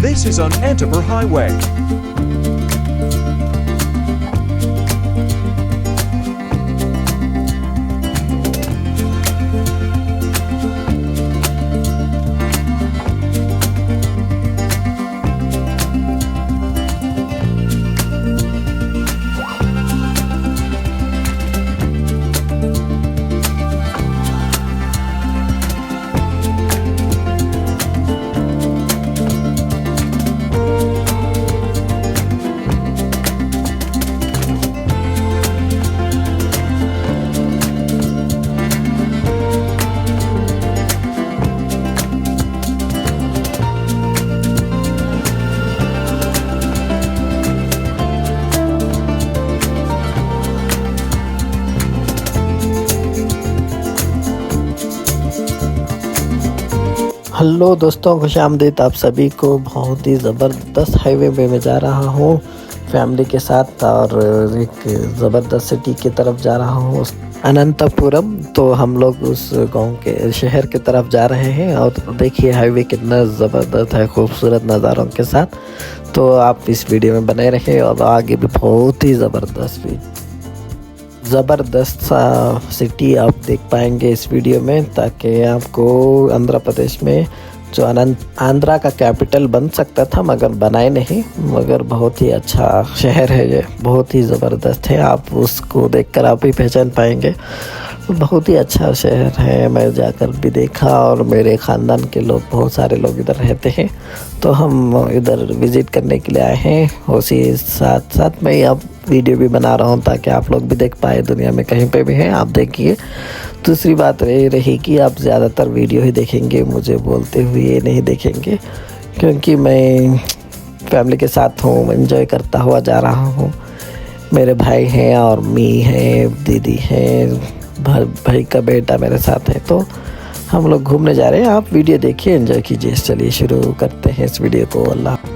This is on Antiber Highway. Hello दोस्तों, खुशामदीद आप सभी को। बहुत ही ज़बरदस्त हाईवे पे मैं जा रहा हूँ फैमिली के साथ और एक ज़बरदस्त सिटी की तरफ जा रहा हूँ, अनंतपुरम। तो हम लोग उस गांव के शहर की तरफ जा रहे हैं और देखिए हाईवे कितना ज़बरदस्त है, खूबसूरत नज़ारों के साथ। तो आप इस वीडियो में बने रहिए और आगे भी बहुत ही ज़बरदस्त सा सिटी आप देख पाएंगे इस वीडियो में, ताकि आपको आंध्र प्रदेश में जो आंध्रा का कैपिटल बन सकता था मगर बनाए नहीं, मगर बहुत ही अच्छा शहर है ये, बहुत ही ज़बरदस्त है। आप उसको देखकर आप ही पहचान पाएंगे, बहुत ही अच्छा शहर है। मैं जाकर भी देखा और मेरे ख़ानदान के लोग, बहुत सारे लोग इधर रहते हैं, तो हम इधर विज़िट करने के लिए आए हैं। उसी साथ साथ मैं अब वीडियो भी बना रहा हूँ ताकि आप लोग भी देख पाए, दुनिया में कहीं पे भी हैं आप देखिए। दूसरी बात ये रही कि आप ज़्यादातर वीडियो ही देखेंगे, मुझे बोलते हुए नहीं देखेंगे, क्योंकि मैं फैमिली के साथ हूँ, एंजॉय करता हुआ जा रहा हूँ। मेरे भाई हैं और मी है, दीदी है, भाई का बेटा मेरे साथ है, तो हम लोग घूमने जा रहे हैं। आप वीडियो देखिए, एंजॉय कीजिए। चलिए शुरू करते हैं इस वीडियो को। अल्लाह।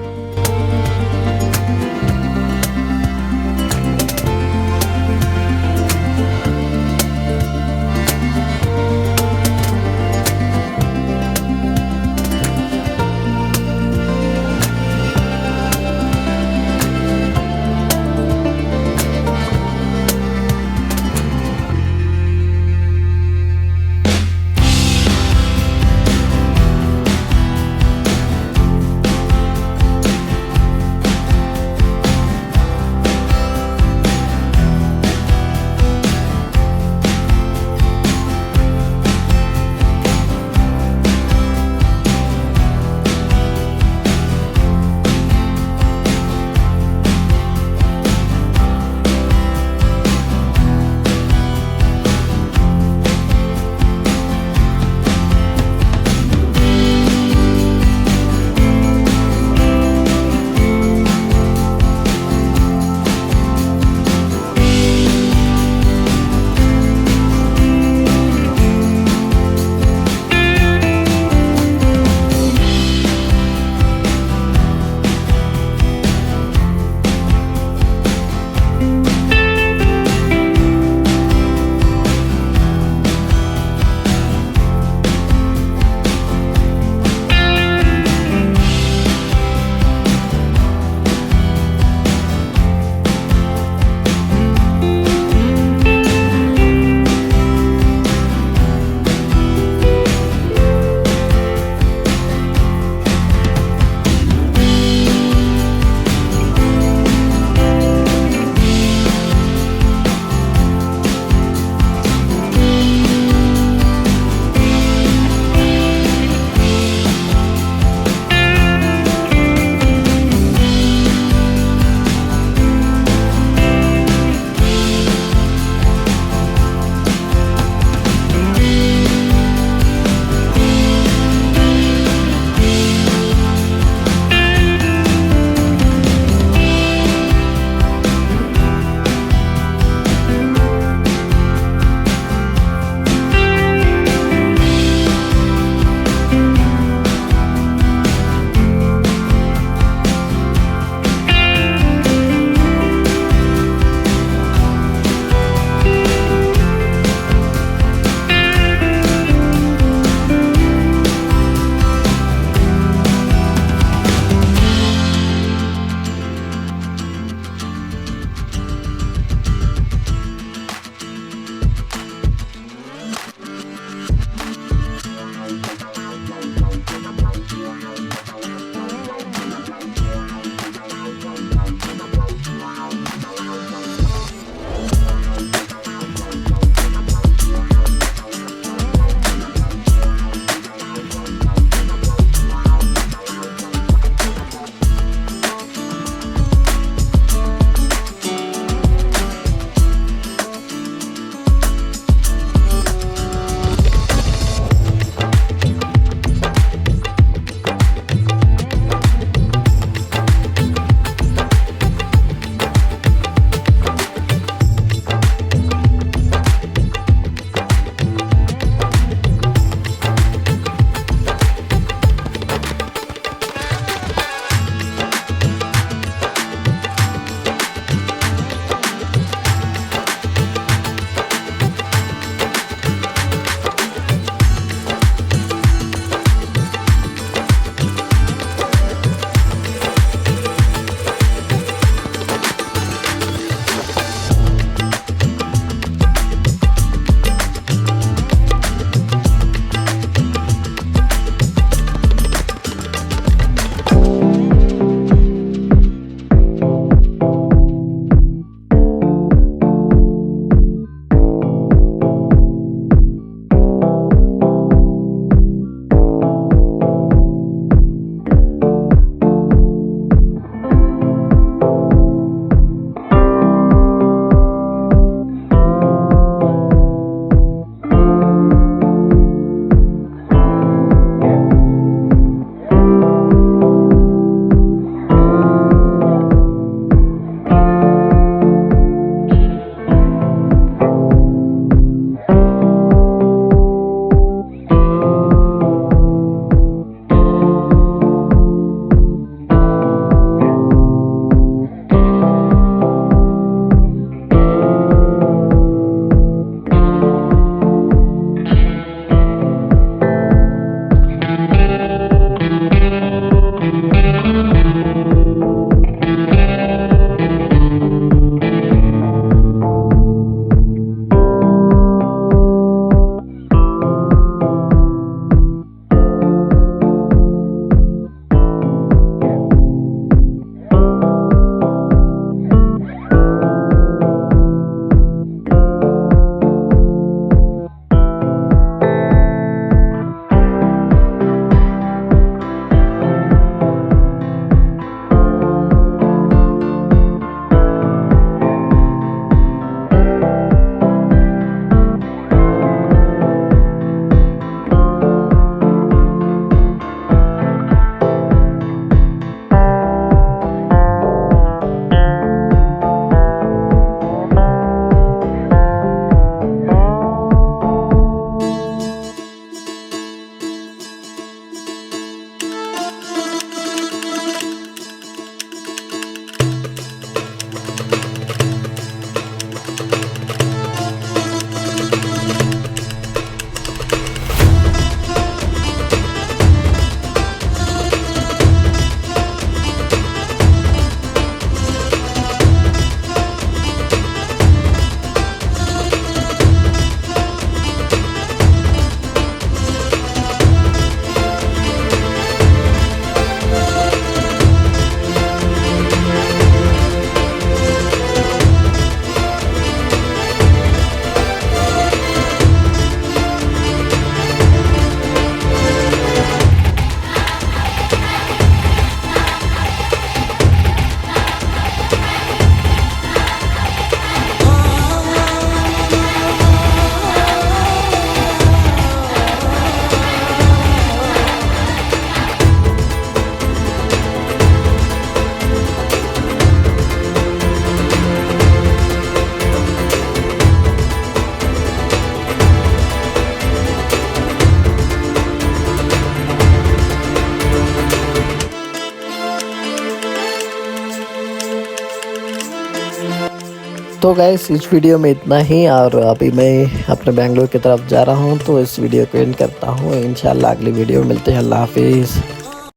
तो गाइस इस वीडियो में इतना ही, और अभी मैं अपने बेंगलोर की तरफ जा रहा हूँ, तो इस वीडियो को एंड करता हूँ। इंशाल्लाह अगली वीडियो में मिलते हैं। अल्लाह हाफिज़।